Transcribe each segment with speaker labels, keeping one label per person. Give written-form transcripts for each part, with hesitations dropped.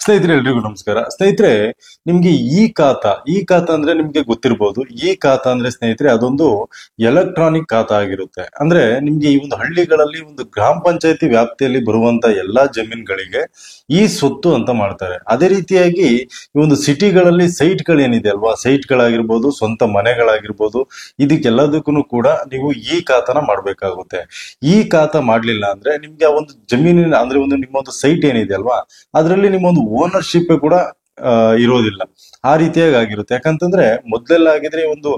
Speaker 1: ಸ್ನೇಹಿತರೆ ಎಲ್ರಿಗೂ ನಮಸ್ಕಾರ. ಸ್ನೇಹಿತರೆ, ನಿಮ್ಗೆ ಈ ಖಾತಾ ಅಂದ್ರೆ ನಿಮ್ಗೆ ಗೊತ್ತಿರಬಹುದು. ಈ ಖಾತಾ ಅಂದ್ರೆ ಸ್ನೇಹಿತರೆ ಅದೊಂದು ಎಲೆಕ್ಟ್ರಾನಿಕ್ ಖಾತಾ ಆಗಿರುತ್ತೆ. ಅಂದ್ರೆ ನಿಮ್ಗೆ ಈ ಒಂದು ಹಳ್ಳಿಗಳಲ್ಲಿ ಒಂದು ಗ್ರಾಮ ಪಂಚಾಯತಿ ವ್ಯಾಪ್ತಿಯಲ್ಲಿ ಬರುವಂತ ಎಲ್ಲಾ ಜಮೀನುಗಳಿಗೆ ಈ ಸ್ವತ್ತು ಅಂತ ಮಾಡ್ತಾರೆ. ಅದೇ ರೀತಿಯಾಗಿ ಈ ಒಂದು ಸಿಟಿಗಳಲ್ಲಿ ಸೈಟ್ಗಳೇನಿದೆ ಅಲ್ವಾ, ಸೈಟ್ಗಳಾಗಿರ್ಬೋದು, ಸ್ವಂತ ಮನೆಗಳಾಗಿರ್ಬೋದು, ಇದಕ್ಕೆಲ್ಲದಕ್ಕೂ ಕೂಡ ನೀವು ಈ ಖಾತಾನ ಮಾಡ್ಬೇಕಾಗುತ್ತೆ. ಈ ಖಾತಾ ಮಾಡ್ಲಿಲ್ಲ ಅಂದ್ರೆ ನಿಮ್ಗೆ ಆ ಒಂದು ಜಮೀನಿನ ಅಂದ್ರೆ ಒಂದು ನಿಮ್ಮ ಒಂದು ಸೈಟ್ ಏನಿದೆ ಅಲ್ವಾ, ಅದರಲ್ಲಿ ನಿಮ್ಮ ಒಂದು ಓನರ್ಶಿಪ್ ಕೂಡ ಇರೋದಿಲ್ಲ. ಆ ರೀತಿಯಾಗಿ ಆಗಿರುತ್ತೆ. ಯಾಕಂತಂದ್ರೆ ಮೊದ್ಲೆಲ್ಲ ಆಗಿದ್ರೆ ಒಂದು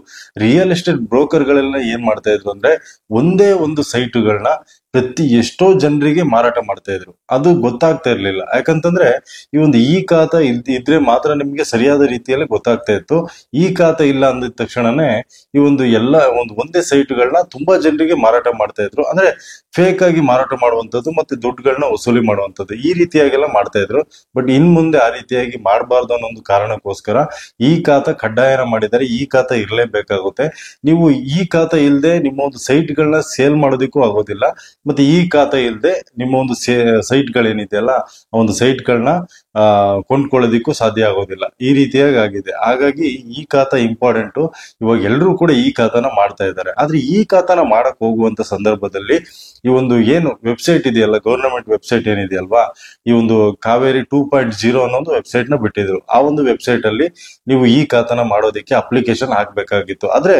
Speaker 1: ರಿಯಲ್ ಎಸ್ಟೇಟ್ ಬ್ರೋಕರ್ ಗಳೆಲ್ಲ ಏನ್ ಮಾಡ್ತಾ ಇದ್ರು ಅಂದ್ರೆ ಒಂದೇ ಒಂದು ಸೈಟುಗಳನ್ನ ಪ್ರತಿ ಎಷ್ಟೋ ಜನರಿಗೆ ಮಾರಾಟ ಮಾಡ್ತಾ ಇದ್ರು. ಅದು ಗೊತ್ತಾಗ್ತಾ ಇರ್ಲಿಲ್ಲ. ಯಾಕಂತಂದ್ರೆ ಈ ಒಂದು ಈ ಖಾತಾ ಇದ್ರೆ ಮಾತ್ರ ನಿಮ್ಗೆ ಸರಿಯಾದ ರೀತಿಯಲ್ಲಿ ಗೊತ್ತಾಗ್ತಾ ಇತ್ತು. ಈ ಖಾತಾ ಇಲ್ಲ ಅಂದಿದ ತಕ್ಷಣನೇ ಈ ಒಂದು ಎಲ್ಲ ಒಂದೇ ಸೈಟ್ಗಳನ್ನ ತುಂಬಾ ಜನರಿಗೆ ಮಾರಾಟ ಮಾಡ್ತಾ ಇದ್ರು. ಅಂದ್ರೆ ಫೇಕ್ ಆಗಿ ಮಾರಾಟ ಮಾಡುವಂತದ್ದು ಮತ್ತೆ ದುಡ್ಡುಗಳನ್ನ ವಸೂಲಿ ಮಾಡುವಂತದ್ದು, ಈ ರೀತಿಯಾಗೆಲ್ಲ ಮಾಡ್ತಾ ಇದ್ರು. ಬಟ್ ಇನ್ ಮುಂದೆ ಆ ರೀತಿಯಾಗಿ ಮಾಡಬಾರ್ದು ಅನ್ನೋ ಒಂದು ಕಾರಣಕ್ಕೋಸ್ಕರ ಈ ಖಾತಾ ಕಡ್ಡಾಯನ ಮಾಡಿದ್ದಾರೆ. ಈ ಖಾತಾ ಇರಲೇಬೇಕಾಗುತ್ತೆ. ನೀವು ಈ ಖಾತಾ ಇಲ್ಲದೆ ನಿಮ್ಮ ಒಂದು ಸೈಟ್ಗಳನ್ನ ಸೇಲ್ ಮಾಡೋದಕ್ಕೂ ಆಗೋದಿಲ್ಲ. ಮತ್ತೆ ಈ ಖಾತಾ ಇಲ್ಲದೆ ನಿಮ್ಮ ಒಂದು ಸೈಟ್ಗಳೇನಿದೆಯಲ್ಲ ಆ ಒಂದು ಸೈಟ್ಗಳನ್ನ ಕೊಂಡ್ಕೊಳ್ಳೋದಿಕ್ಕೂ ಸಾಧ್ಯ ಆಗೋದಿಲ್ಲ. ಈ ರೀತಿಯಾಗಿ ಆಗಿದೆ. ಹಾಗಾಗಿ ಈ ಖಾತಾ ಇಂಪಾರ್ಟೆಂಟ್. ಇವಾಗ ಎಲ್ಲರೂ ಕೂಡ ಈ ಖಾತಾನ ಮಾಡ್ತಾ ಇದ್ದಾರೆ. ಆದ್ರೆ ಈ ಖಾತಾನ ಮಾಡಕ್ ಹೋಗುವಂತ ಸಂದರ್ಭದಲ್ಲಿ ಈ ಒಂದು ಏನು ವೆಬ್ಸೈಟ್ ಇದೆಯಲ್ಲ, ಗವರ್ನಮೆಂಟ್ ವೆಬ್ಸೈಟ್ ಏನಿದೆಯಲ್ವಾ, ಈ ಒಂದು ಕಾವೇರಿ 2.0 ಅನ್ನೋ ವೆಬ್ಸೈಟ್ ನ ಬಿಟ್ಟಿದ್ರು. ಆ ಒಂದು ವೆಬ್ಸೈಟ್ ಅಲ್ಲಿ ನೀವು ಈ ಖಾತಾನ ಮಾಡೋದಕ್ಕೆ ಅಪ್ಲಿಕೇಶನ್ ಹಾಕ್ಬೇಕಾಗಿತ್ತು. ಆದ್ರೆ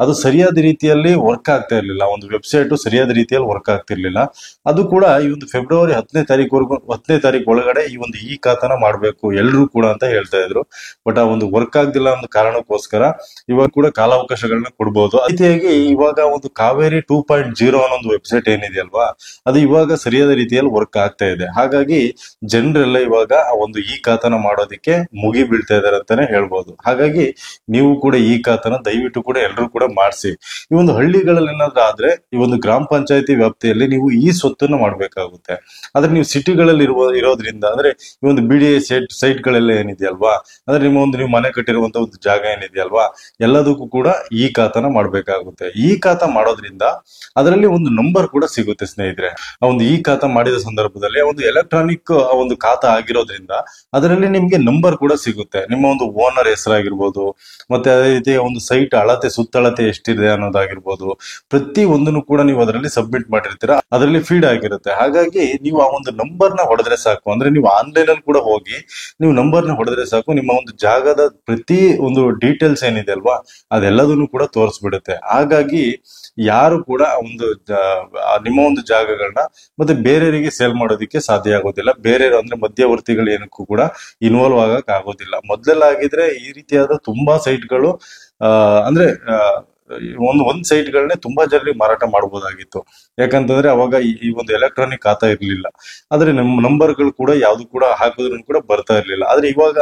Speaker 1: ಅದು ಸರಿಯಾದ ರೀತಿಯಲ್ಲಿ ವರ್ಕ್ ಆಗ್ತಾ ಇರ್ಲಿಲ್ಲ. ಒಂದು ವೆಬ್ಸೈಟ್ ಸರಿಯಾದ ರೀತಿಯಲ್ಲಿ ವರ್ಕ್ ಆಗ್ತಿರ್ಲಿಲ್ಲ. ಅದು ಕೂಡ ಈ ಒಂದು ಫೆಬ್ರವರಿ 10ನೇ ತಾರೀಕು ಒಳಗಡೆ ಈ ಒಂದು ಈ ಖಾತಾನ ಮಾಡ್ಬೇಕು ಎಲ್ರು ಕೂಡ ಅಂತ ಹೇಳ್ತಾ ಇದ್ರು. ಬಟ್ ಆ ಒಂದು ವರ್ಕ್ ಆಗ್ದಿಲ್ಲ ಅನ್ನೋ ಕಾರಣಕ್ಕೋಸ್ಕರ ಇವಾಗ ಕೂಡ ಕಾಲಾವಕಾಶಗಳನ್ನ ಕೊಡ್ಬೋದು. ರೀತಿಯಾಗಿ ಇವಾಗ ಒಂದು ಕಾವೇರಿ 2.0 ಅನ್ನೋ ಒಂದು ವೆಬ್ಸೈಟ್ ಏನಿದೆಯಲ್ವಾ, ಅದು ಇವಾಗ ಸರಿಯಾದ ರೀತಿಯಲ್ಲಿ ವರ್ಕ್ ಆಗ್ತಾ ಇದೆ. ಹಾಗಾಗಿ ಜನರೆಲ್ಲ ಇವಾಗ ಆ ಒಂದು ಈ ಖಾತಾನ ಮಾಡೋದಕ್ಕೆ ಮುಗಿ ಬೀಳ್ತಾ ಇದಾರೆ ಅಂತಾನೆ ಹೇಳ್ಬೋದು. ಹಾಗಾಗಿ ನೀವು ಕೂಡ ಈ ಖಾತಾನ ದಯವಿಟ್ಟು ಕೂಡ ಎಲ್ಲರೂ ಕೂಡ ಮಾಡಿಸಿ. ಈ ಒಂದು ಹಳ್ಳಿಗಳಲ್ಲಿ ಏನಾದ್ರೂ ಆದ್ರೆ ಈ ಒಂದು ಗ್ರಾಮ ಪಂಚಾಯತಿ ವ್ಯಾಪ್ತಿಯಲ್ಲಿ ನೀವು ಈ ಸ್ವತ್ತನ್ನ ಮಾಡ್ಬೇಕಾಗುತ್ತೆ. ಆದ್ರೆ ನೀವು ಸಿಟಿಗಳಲ್ಲಿ ಇರೋದ್ರಿಂದ ಅಂದ್ರೆ ಈ ಒಂದು BDA ಸೈಟ್ ಗಳೆಲ್ಲ ಏನಿದೆಯಲ್ವಾ, ಅಂದ್ರೆ ನೀವು ಮನೆ ಕಟ್ಟಿರುವಂತ ಒಂದು ಜಾಗ ಏನಿದೆಯಲ್ವಾ, ಎಲ್ಲದಕ್ಕೂ ಕೂಡ ಈ ಖಾತಾನ ಮಾಡ್ಬೇಕಾಗುತ್ತೆ. ಈ ಖಾತಾ ಮಾಡೋದ್ರಿಂದ ಅದರಲ್ಲಿ ಒಂದು ನಂಬರ್ ಕೂಡ ಸಿಗುತ್ತೆ ಸ್ನೇಹಿತರೆ. ಆ ಒಂದು ಈ ಖಾತಾ ಮಾಡಿದ ಸಂದರ್ಭದಲ್ಲಿ ಒಂದು ಎಲೆಕ್ಟ್ರಾನಿಕ್ ಒಂದು ಖಾತಾ ಆಗಿರೋದ್ರಿಂದ ಅದರಲ್ಲಿ ನಿಮ್ಗೆ ನಂಬರ್ ಕೂಡ ಸಿಗುತ್ತೆ. ನಿಮ್ಮ ಒಂದು ಓನರ್ ಹೆಸರಾಗಿರ್ಬೋದು, ಮತ್ತೆ ಅದೇ ರೀತಿ ಒಂದು ಸೈಟ್ ಅಳತೆ ಸುತ್ತಳತೆ ಎಷ್ಟಿದೆ ಅನ್ನೋದಾಗಿರ್ಬೋದು, ಪ್ರತಿ ಒಂದನ್ನು ಕೂಡ ನೀವು ಅದರಲ್ಲಿ ಸಬ್ಮಿಟ್ ಮಾಡಿರ್ತೀರಾ, ಅದರಲ್ಲಿ ಫೀಡ್ ಆಗಿರುತ್ತೆ. ಹಾಗಾಗಿ ನೀವು ಆ ಒಂದು ನಂಬರ್ ನ ಹೊಡೆದ್ರೆ ಸಾಕು. ಅಂದ್ರೆ ನೀವು ಆನ್ಲೈನ್ ಅಲ್ಲಿ ಕೂಡ ಹೋಗಿ ನೀವು ನಂಬರ್ ನ ಹೊಡೆದ್ರೆ ಸಾಕು, ನಿಮ್ಮ ಒಂದು ಜಾಗದ ಪ್ರತಿ ಒಂದು ಡೀಟೇಲ್ಸ್ ಏನಿದೆ ಅಲ್ವಾ ಅದೆಲ್ಲದನ್ನು ಕೂಡ ತೋರಿಸ್ಬಿಡುತ್ತೆ. ಹಾಗಾಗಿ ಯಾರು ಕೂಡ ನಿಮ್ಮ ಒಂದು ಜಾಗಗಳನ್ನ ಮತ್ತೆ ಬೇರೆಯವರಿಗೆ ಸೇಲ್ ಮಾಡೋದಕ್ಕೆ ಸಾಧ್ಯ ಆಗೋದಿಲ್ಲ. ಬೇರೆ ಅಂದ್ರೆ ಮಧ್ಯವರ್ತಿಗಳು ಏನಕ್ಕೂ ಕೂಡ ಇನ್ವಾಲ್ವ್ ಆಗಕ್ ಆಗೋದಿಲ್ಲ. ಮೊದ್ಲೆಲ್ಲ ಆಗಿದ್ರೆ ಈ ರೀತಿಯಾದ ತುಂಬಾ ಸೈಟ್ಗಳು ಅಂದ್ರೆ ಒಂದ್ ಸೈಟ್ ಗಳನ್ನೇ ತುಂಬಾ ಜನರಿಗೆ ಮಾರಾಟ ಮಾಡಬಹುದಾಗಿತ್ತು. ಯಾಕಂತಂದ್ರೆ ಅವಾಗ ಈ ಒಂದು ಎಲೆಕ್ಟ್ರಾನಿಕ್ ಖಾತಾ ಇರ್ಲಿಲ್ಲ. ಆದ್ರೆ ನಮ್ಮ ನಂಬರ್ಗಳು ಕೂಡ ಯಾವ್ದು ಕೂಡ ಹಾಕಿದ್ರು ಕೂಡ ಬರ್ತಾ ಇರ್ಲಿಲ್ಲ. ಆದ್ರೆ ಇವಾಗ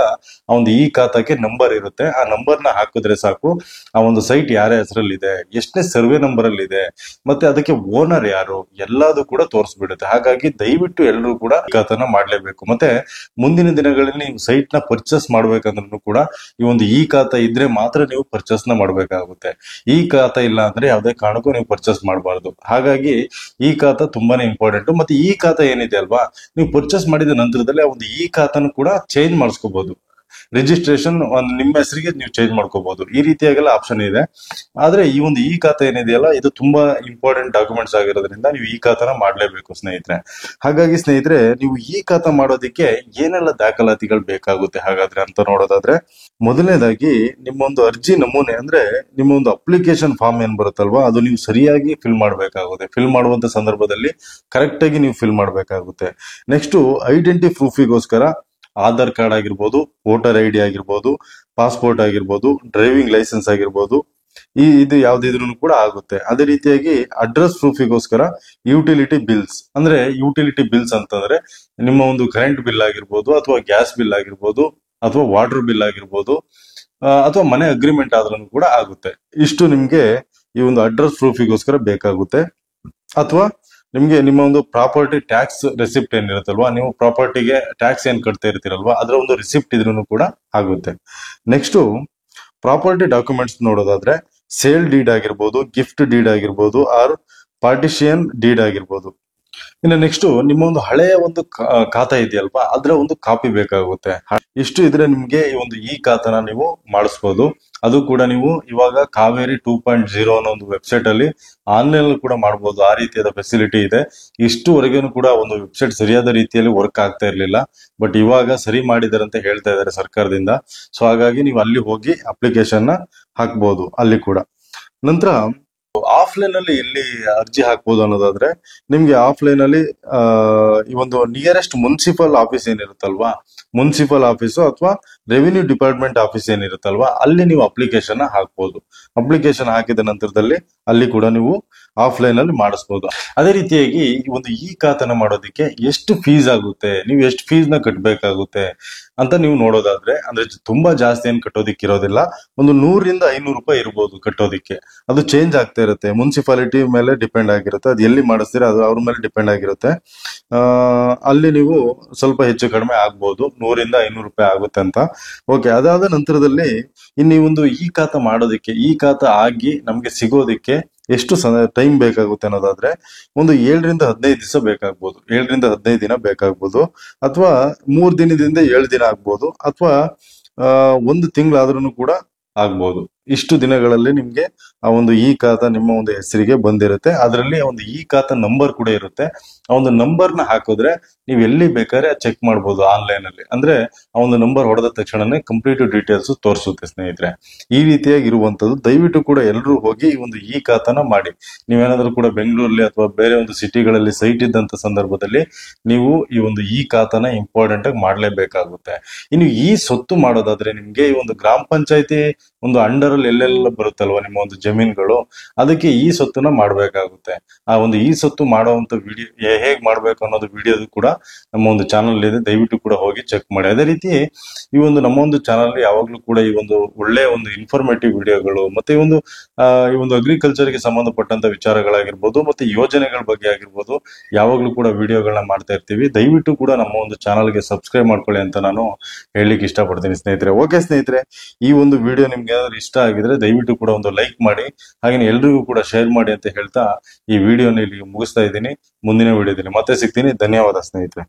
Speaker 1: ಆ ಒಂದು ಈ ಖಾತಾಕ್ಕೆ ನಂಬರ್ ಇರುತ್ತೆ. ಆ ನಂಬರ್ ನ ಹಾಕಿದ್ರೆ ಸಾಕು, ಆ ಒಂದು ಸೈಟ್ ಯಾರ ಹೆಸರಲ್ಲಿದೆ, ಎಷ್ಟನೇ ಸರ್ವೆ ನಂಬರ್ ಅಲ್ಲಿ ಇದೆ, ಮತ್ತೆ ಅದಕ್ಕೆ ಓನರ್ ಯಾರು, ಎಲ್ಲದೂ ಕೂಡ ತೋರಿಸ್ಬಿಡುತ್ತೆ. ಹಾಗಾಗಿ ದಯವಿಟ್ಟು ಎಲ್ಲರೂ ಕೂಡ ಈ ಖಾತಾನ ಮಾಡ್ಲೇಬೇಕು. ಮತ್ತೆ ಮುಂದಿನ ದಿನಗಳಲ್ಲಿ ನೀವು ಸೈಟ್ ನ ಪರ್ಚೇಸ್ ಮಾಡ್ಬೇಕಂದ್ರೂ ಕೂಡ ಈ ಒಂದು ಈ ಖಾತಾ ಇದ್ರೆ ಮಾತ್ರ ನೀವು ಪರ್ಚೇಸ್ ನ ಮಾಡ್ಬೇಕಾಗುತ್ತೆ. ಈ ಖಾತಾ ಇಲ್ಲ ಅಂದ್ರೆ ಯಾವುದೇ ಕಾರಣಕ್ಕೂ ನೀವು ಪರ್ಚೇಸ್ ಮಾಡಬಾರ್ದು. ಹಾಗಾಗಿ ಈ ಖಾತಾ ತುಂಬಾನೇ ಇಂಪಾರ್ಟೆಂಟ್. ಮತ್ತೆ ಈ ಖಾತಾ ಏನಿದೆ ಅಲ್ವಾ, ನೀವು ಪರ್ಚೇಸ್ ಮಾಡಿದ ನಂತರದಲ್ಲಿ ಆ ಒಂದು ಈ ಖಾತಾನು ಕೂಡ ಚೇಂಜ್ ಮಾಡಿಸ್ಕೋಬಹುದು. ರಿಜಿಸ್ಟ್ರೇಷನ್ ನಿಮ್ಮ ಹೆಸರಿಗೆ ನೀವು ಚೇಂಜ್ ಮಾಡ್ಕೋಬಹುದು. ಈ ರೀತಿಯಾಗೆಲ್ಲ ಆಪ್ಷನ್ ಇದೆ. ಆದ್ರೆ ಈ ಒಂದು ಈ ಖಾತಾ ಏನಿದೆಯಲ್ಲ ಇದು ತುಂಬಾ ಇಂಪಾರ್ಟೆಂಟ್ ಡಾಕ್ಯುಮೆಂಟ್ಸ್ ಆಗಿರೋದ್ರಿಂದ ನೀವು ಈ ಖಾತಾನ ಮಾಡ್ಲೇಬೇಕು ಸ್ನೇಹಿತರೆ. ಹಾಗಾಗಿ ಸ್ನೇಹಿತರೆ, ನೀವು ಈ ಖಾತಾ ಮಾಡೋದಕ್ಕೆ ಏನೆಲ್ಲ ದಾಖಲಾತಿಗಳು ಬೇಕಾಗುತ್ತೆ ಹಾಗಾದ್ರೆ ಅಂತ ನೋಡೋದಾದ್ರೆ, ಮೊದಲನೇದಾಗಿ ನಿಮ್ಮ ಒಂದು ಅರ್ಜಿ ನಮೂನೆ ಅಂದ್ರೆ ನಿಮ್ಮ ಒಂದು ಅಪ್ಲಿಕೇಶನ್ ಫಾರ್ಮ್ ಏನ್ ಬರುತ್ತಲ್ವಾ, ಅದು ನೀವು ಸರಿಯಾಗಿ ಫಿಲ್ ಮಾಡಬೇಕಾಗುತ್ತೆ. ಫಿಲ್ ಮಾಡುವಂತ ಸಂದರ್ಭದಲ್ಲಿ ಕರೆಕ್ಟ್ ಆಗಿ ನೀವು ಫಿಲ್ ಮಾಡಬೇಕಾಗುತ್ತೆ. ನೆಕ್ಸ್ಟ್ ಐಡೆಂಟಿ ಪ್ರೂಫಿಗೋಸ್ಕರ ಆಧಾರ್ ಕಾರ್ಡ್ ಆಗಿರ್ಬೋದು, ವೋಟರ್ ID ಆಗಿರ್ಬೋದು, ಪಾಸ್ಪೋರ್ಟ್ ಆಗಿರ್ಬೋದು, ಡ್ರೈವಿಂಗ್ ಲೈಸೆನ್ಸ್ ಆಗಿರ್ಬೋದು, ಇದು ಯಾವ್ದಿದ್ರು ಕೂಡ ಆಗುತ್ತೆ. ಅದೇ ರೀತಿಯಾಗಿ ಅಡ್ರೆಸ್ ಪ್ರೂಫಿಗೋಸ್ಕರ ಯುಟಿಲಿಟಿ ಬಿಲ್ಸ್. ಅಂದ್ರೆ ಯುಟಿಲಿಟಿ ಬಿಲ್ಸ್ ಅಂತಂದ್ರೆ ನಿಮ್ಮ ಒಂದು ಕರೆಂಟ್ ಬಿಲ್ ಆಗಿರ್ಬೋದು, ಅಥವಾ ಗ್ಯಾಸ್ ಬಿಲ್ ಆಗಿರ್ಬೋದು, ಅಥವಾ ವಾಟರ್ ಬಿಲ್ ಆಗಿರ್ಬೋದು, ಅಥವಾ ಮನೆ ಅಗ್ರಿಮೆಂಟ್ ಆದ್ರೂ ಕೂಡ ಆಗುತ್ತೆ. ಇಷ್ಟು ನಿಮ್ಗೆ ಈ ಒಂದು ಅಡ್ರೆಸ್ ಪ್ರೂಫಿಗೋಸ್ಕರ ಬೇಕಾಗುತ್ತೆ. ಅಥವಾ ನಿಮ್ಗೆ ನಿಮ್ಮ ಒಂದು ಪ್ರಾಪರ್ಟಿ ಟ್ಯಾಕ್ಸ್ ರೆಸಿಪ್ಟ್ ಏನಿರುತ್ತಲ್ವಾ, ನೀವು ಪ್ರಾಪರ್ಟಿಗೆ ಟ್ಯಾಕ್ಸ್ ಏನ್ ಕಟ್ತಾ ಇರ್ತೀರಲ್ವಾ ಅದರ ಒಂದು ರಿಸಿಪ್ಟ್ ಇದ್ರೂ ಕೂಡ ಆಗುತ್ತೆ. ನೆಕ್ಸ್ಟ್ ಪ್ರಾಪರ್ಟಿ ಡಾಕ್ಯುಮೆಂಟ್ಸ್ ನೋಡೋದಾದ್ರೆ ಸೇಲ್ ಡೀಡ್ ಆಗಿರ್ಬೋದು, ಗಿಫ್ಟ್ ಡೀಡ್ ಆಗಿರ್ಬೋದು, ಆರ್ ಪಾರ್ಟಿಷಿಯನ್ ಡೀಡ್ ಆಗಿರ್ಬೋದು, ಇನ್ನು ನೆಕ್ಸ್ಟ್ ನಿಮ್ಮ ಒಂದು ಹಳೆಯ ಒಂದು ಖಾತಾ ಇದೆಯಲ್ವಾ ಅದರ ಒಂದು ಕಾಪಿ ಬೇಕಾಗುತ್ತೆ. ಇಷ್ಟು ಇದ್ರೆ ನಿಮ್ಗೆ ಈ ಒಂದು ಈ ಖಾತಾನ ನೀವು ಮಾಡಿಸ್ಬೋದು. ಅದು ಕೂಡ ನೀವು ಇವಾಗ ಕಾವೇರಿ 2.0 ಅನ್ನೋ ಒಂದು ವೆಬ್ಸೈಟ್ ಅಲ್ಲಿ ಆನ್ಲೈನ್ ಕೂಡ ಮಾಡಬಹುದು. ಆ ರೀತಿಯಾದ ಫೆಸಿಲಿಟಿ ಇದೆ. ಇಷ್ಟುವರೆಗೂ ಕೂಡ ಒಂದು ವೆಬ್ಸೈಟ್ ಸರಿಯಾದ ರೀತಿಯಲ್ಲಿ ವರ್ಕ್ ಆಗ್ತಾ ಇರ್ಲಿಲ್ಲ. ಬಟ್ ಇವಾಗ ಸರಿ ಮಾಡಿದಾರೆ ಅಂತ ಹೇಳ್ತಾ ಇದ್ದಾರೆ ಸರ್ಕಾರದಿಂದ. ಸೊ ಹಾಗಾಗಿ ನೀವು ಅಲ್ಲಿ ಹೋಗಿ ಅಪ್ಲಿಕೇಶನ್ ನ ಹಾಕ್ಬಹುದು ಅಲ್ಲಿ ಕೂಡ. ನಂತರ ಆಫ್ಲೈನ್ ಅಲ್ಲಿ ಎಲ್ಲಿ ಅರ್ಜಿ ಹಾಕ್ಬೋದು ಅನ್ನೋದಾದ್ರೆ, ನಿಮ್ಗೆ ಆಫ್ಲೈನ್ ಅಲ್ಲಿ ಈ ಒಂದು ನಿಯರೆಸ್ಟ್ ಮುನ್ಸಿಪಲ್ ಆಫೀಸ್ ಏನಿರುತ್ತಲ್ವಾ, ಮುನ್ಸಿಪಲ್ ಆಫೀಸು ಅಥವಾ ರೆವಿನ್ಯೂ ಡಿಪಾರ್ಟ್ಮೆಂಟ್ ಆಫೀಸ್ ಏನಿರುತ್ತಲ್ವಾ, ಅಲ್ಲಿ ನೀವು ಅಪ್ಲಿಕೇಶನ್ ಹಾಕ್ಬೋದು. ಅಪ್ಲಿಕೇಶನ್ ಹಾಕಿದ ನಂತರದಲ್ಲಿ ಅಲ್ಲಿ ಕೂಡ ನೀವು ಆಫ್ಲೈನ್ ಅಲ್ಲಿ ಮಾಡಿಸ್ಬೋದು. ಅದೇ ರೀತಿಯಾಗಿ ಈ ಒಂದು ಈ ಖಾತನ ಮಾಡೋದಕ್ಕೆ ಎಷ್ಟು ಫೀಸ್ ಆಗುತ್ತೆ, ನೀವು ಎಷ್ಟು ಫೀಸ್ ನ ಕಟ್ಟಬೇಕಾಗುತ್ತೆ ಅಂತ ನೀವು ನೋಡೋದಾದ್ರೆ, ಅಂದ್ರೆ ತುಂಬಾ ಜಾಸ್ತಿ ಏನ್ ಕಟ್ಟೋದಿಕ್ಕಿರೋದಿಲ್ಲ. ಒಂದು 100-500 ರೂಪಾಯಿ ಇರ್ಬೋದು ಕಟ್ಟೋದಿಕ್ಕೆ. ಅದು ಚೇಂಜ್ ಆಗ್ತಾ ಇರುತ್ತೆ, ಮುನ್ಸಿಪಾಲಿಟಿ ಮೇಲೆ ಡಿಪೆಂಡ್ ಆಗಿರುತ್ತೆ. ಅದು ಎಲ್ಲಿ ಮಾಡಿಸ್ತೀರಾ ಅದು ಅವ್ರ ಮೇಲೆ ಡಿಪೆಂಡ್ ಆಗಿರುತ್ತೆ. ಅಲ್ಲಿ ನೀವು ಸ್ವಲ್ಪ ಹೆಚ್ಚು ಕಡಿಮೆ ಆಗ್ಬೋದು, 100-500 ರೂಪಾಯಿ ಆಗುತ್ತೆ ಅಂತ. ಓಕೆ, ಅದಾದ ನಂತರದಲ್ಲಿ ಇನ್ನು ಈ ಒಂದು ಈ ಖಾತಾ ಮಾಡೋದಿಕ್ಕೆ, ಈ ಖಾತಾ ಆಗಿ ನಮ್ಗೆ ಸಿಗೋದಿಕ್ಕೆ ಎಷ್ಟು ಟೈಮ್ ಬೇಕಾಗುತ್ತೆ ಅನ್ನೋದಾದ್ರೆ, ಒಂದು 7-15 ದಿವಸ ಬೇಕಾಗ್ಬೋದು. 7-15 ದಿನ ಬೇಕಾಗ್ಬೋದು, ಅಥವಾ 3 ದಿನದಿಂದ 7 ದಿನ ಆಗ್ಬೋದು, ಅಥವಾ 1 ತಿಂಗಳಾದ್ರೂ ಕೂಡ ಆಗ್ಬೋದು. ಇಷ್ಟು ದಿನಗಳಲ್ಲಿ ನಿಮ್ಗೆ ಆ ಒಂದು ಈ ಖಾತಾ ನಿಮ್ಮ ಒಂದು ಹೆಸರಿಗೆ ಬಂದಿರುತ್ತೆ. ಅದರಲ್ಲಿ ಒಂದು ಈ ಖಾತಾ ನಂಬರ್ ಕೂಡ ಇರುತ್ತೆ. ಆ ಒಂದು ನಂಬರ್ನ ಹಾಕಿದ್ರೆ ನೀವು ಎಲ್ಲಿ ಬೇಕಾದ್ರೆ ಚೆಕ್ ಮಾಡ್ಬೋದು ಆನ್ಲೈನ್ ಅಲ್ಲಿ. ಅಂದ್ರೆ ಆ ಒಂದು ನಂಬರ್ ಹೊಡೆದ ತಕ್ಷಣನೇ ಕಂಪ್ಲೀಟ್ ಡೀಟೇಲ್ಸ್ ತೋರಿಸುತ್ತೆ ಸ್ನೇಹಿತರೆ. ಈ ರೀತಿಯಾಗಿ ಇರುವಂತದ್ದು. ದಯವಿಟ್ಟು ಕೂಡ ಎಲ್ಲರೂ ಹೋಗಿ ಈ ಒಂದು ಈ ಖಾತಾನ ಮಾಡಿ. ನೀವೇನಾದ್ರೂ ಕೂಡ ಬೆಂಗಳೂರಲ್ಲಿ ಅಥವಾ ಬೇರೆ ಒಂದು ಸಿಟಿಗಳಲ್ಲಿ ಸೈಟ್ ಇದ್ದಂತ ಸಂದರ್ಭದಲ್ಲಿ ನೀವು ಈ ಒಂದು ಈ ಖಾತಾನ ಇಂಪಾರ್ಟೆಂಟ್ ಆಗಿ ಮಾಡ್ಲೇಬೇಕಾಗುತ್ತೆ. ಇನ್ನು ಈ ಸ್ವತ್ತು ಮಾಡೋದಾದ್ರೆ, ನಿಮ್ಗೆ ಈ ಒಂದು ಗ್ರಾಮ ಪಂಚಾಯತಿ ಒಂದು ಅಂಡರ್ ಅಲ್ಲಿ ಎಲ್ಲೆಲ್ಲ ಬರುತ್ತಲ್ವಾ ನಿಮ್ಮ ಒಂದು ಜಮೀನುಗಳು, ಅದಕ್ಕೆ ಈ ಸ್ವತ್ತನ್ನ ಮಾಡ್ಬೇಕಾಗುತ್ತೆ. ಆ ಒಂದು ಈ ಸ್ವತ್ತು ಮಾಡುವಂತ ವಿಡಿಯೋ ಹೇಗ್ ಮಾಡ್ಬೇಕು ಅನ್ನೋದು ವಿಡಿಯೋದು ಕೂಡ ನಮ್ಮ ಒಂದು ಚಾನಲ್ ಇದೆ. ದಯವಿಟ್ಟು ಕೂಡ ಹೋಗಿ ಚೆಕ್ ಮಾಡಿ. ಅದೇ ರೀತಿ ಈ ಒಂದು ನಮ್ಮ ಒಂದು ಚಾನಲ್ ಯಾವಾಗ್ಲೂ ಕೂಡ ಈ ಒಂದು ಒಳ್ಳೆ ಒಂದು ಇನ್ಫಾರ್ಮೇಟಿವ್ ವಿಡಿಯೋಗಳು, ಮತ್ತೆ ಈ ಒಂದು ಅಗ್ರಿಕಲ್ಚರ್ ಗೆ ಸಂಬಂಧಪಟ್ಟಂತ ವಿಚಾರಗಳಾಗಿರ್ಬೋದು, ಮತ್ತೆ ಯೋಜನೆಗಳ ಬಗ್ಗೆ ಆಗಿರ್ಬೋದು, ಯಾವಾಗ್ಲೂ ಕೂಡ ವಿಡಿಯೋಗಳನ್ನ ಮಾಡ್ತಾ ಇರ್ತೀವಿ. ದಯವಿಟ್ಟು ಕೂಡ ನಮ್ಮ ಒಂದು ಚಾನಲ್ಗೆ ಸಬ್ಸ್ಕ್ರೈಬ್ ಮಾಡ್ಕೊಳ್ಳಿ ಅಂತ ನಾನು ಹೇಳಲಿಕ್ಕೆ ಇಷ್ಟಪಡ್ತೀನಿ ಸ್ನೇಹಿತರೆ. ಓಕೆ ಸ್ನೇಹಿತರೆ, ಈ ಒಂದು ವಿಡಿಯೋ ನಿಮ್ಗೆ ಏನಾದ್ರು ಇಷ್ಟ ಆಗಿದ್ರೆ ದಯವಿಟ್ಟು ಕೂಡ ಒಂದು ಲೈಕ್ ಮಾಡಿ, ಹಾಗೆ ಎಲ್ರಿಗೂ ಕೂಡ ಶೇರ್ ಮಾಡಿ ಅಂತ ಹೇಳ್ತಾ ಈ ವಿಡಿಯೋನ ಇಲ್ಲಿ ಮುಗಿಸ್ತಾ ಇದ್ದೀನಿ. ಮುಂದಿನ ವಿಡಿಯೋದಲ್ಲಿ ಮತ್ತೆ ಸಿಗ್ತೀನಿ. ಧನ್ಯವಾದ ಸ್ನೇಹಿತರೆ.